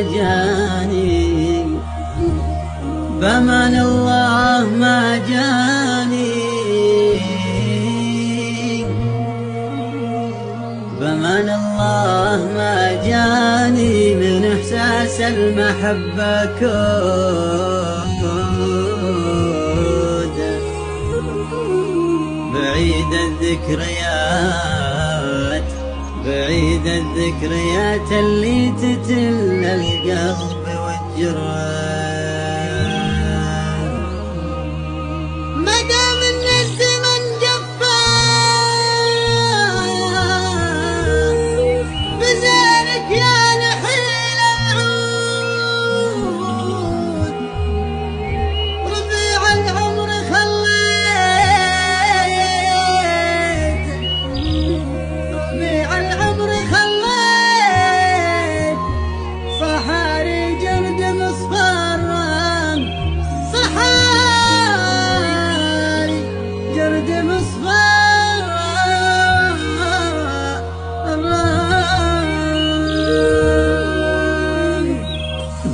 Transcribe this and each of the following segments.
جاني، بأمان الله ما جاني، بأمان الله ما جاني من إحساس المحبة كود بعيد الذكريات، بعيد الذكريات اللي تتل القلب والجرح. مدام ان الزمن جفا بزارك يا نحيل العود، ربيع العمر خليت، ربيع العمر خليت صحاري جرد مصفران، صحاري جرد مصفران.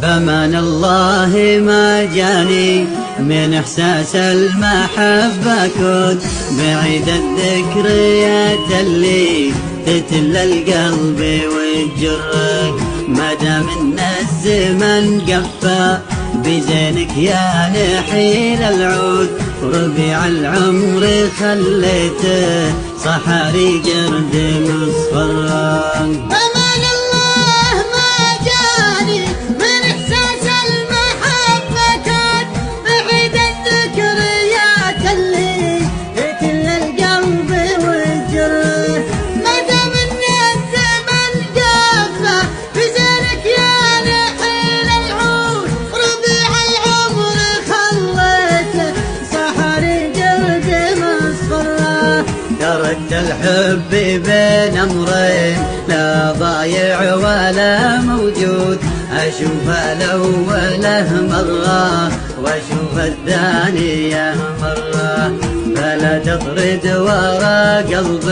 بأمان الله ما جاني من إحساس المحبة كود بعيد الذكريات اللي تتل القلب والجرح. مادام ان الزمن قفى بزينك يا نحيل العود، ربيع العمر خليته صحاري جرد مصفران. بأمان الله ما جاني من إحساس المحبة كود بعيد الذكريات اللي تتل القلب والجرح. مادام ان الزمن قفى بزينك يا نحيل العود، ربيع العمر خليته صحاري جرد مصفران. تركت الحب بين أمرين لا ضايع ولا موجود، أشوف الأوله مرة وأشوف الثانية مرة، فلا تطرد ورا قلب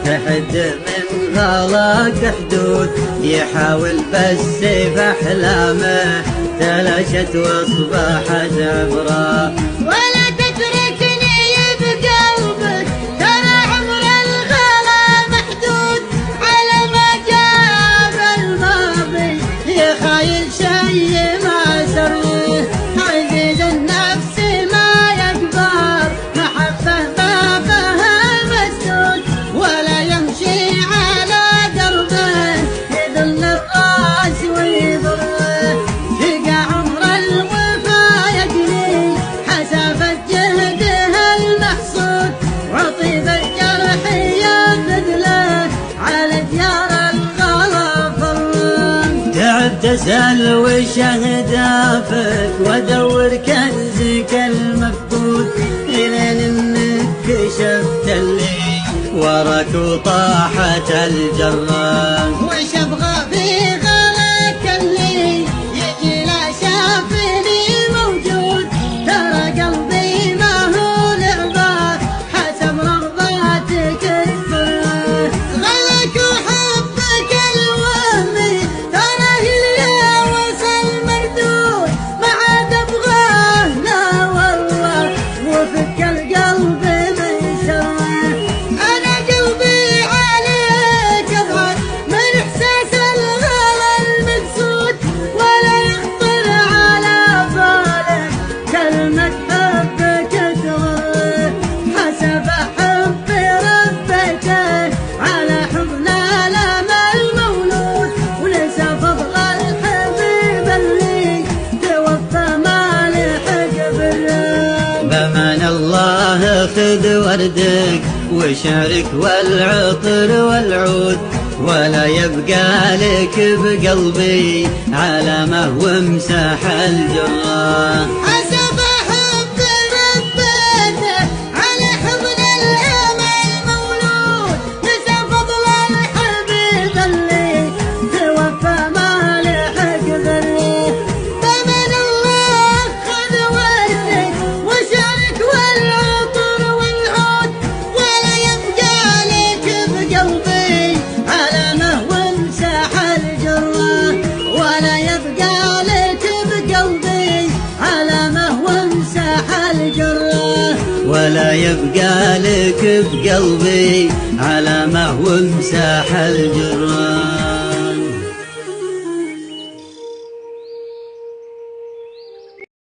تحد من غلاك حدود، يحاول بس في أحلامه تلاشت وأصبحت عبرة. ولا تتركني بقلبك ترى عمر الغلا محدود، على ما جاب الماضي يا خايل شي ما سروه، عزيز النفس ما يقدر محبه بابها مسدود، ولا يمشي على دربه يذل الراس ويضره، يقع عمر الوفا يجري حسافة جهدها المحصود، وطيب الجرح ياخذ له على ديار الغلا فران. تعبت أسأل وش أهدافك وأدور كنزك المفقود، إلين إنك كشفت اللي وراك وطاحت الجران. وش ابغى في غلاك اللي يجي لا شافني موجود، ترى قلبي ما هو لعبة حسب رغباتك الفرح، غلاك وحبك الوهمي ترى اللي وصل مردود، ما عاد ابغاه لا والله وفك القلب من شره. انا قلبي عليك اضغط من احساس الغلا المقصود، ولا يخطر على بالك كلمة حبك تغر، حسب حبي ربيته على حضن الامل مولود، وليس فضل الحبيب اللي توفى ما لحق بالرب. بأمان الله خذ وردك وشعرك والعطر والعود، ولا يبقى لك بقلبي علامة وامسح الجراح. حسب حبي ربيته على حضن الامل مولود، ليس فضل الحبيب اللي توفى ما لحق ذريه. بأمان الله خذ وردك وشعرك والعطر والعود، ولا يبقى لك بقلبي علامة وامسح الجراح، ولا ولا يبقى لك بقلبي علامة وامسح الجرة، ولا يبقى لك بقلبي علامة وامسح الجرة.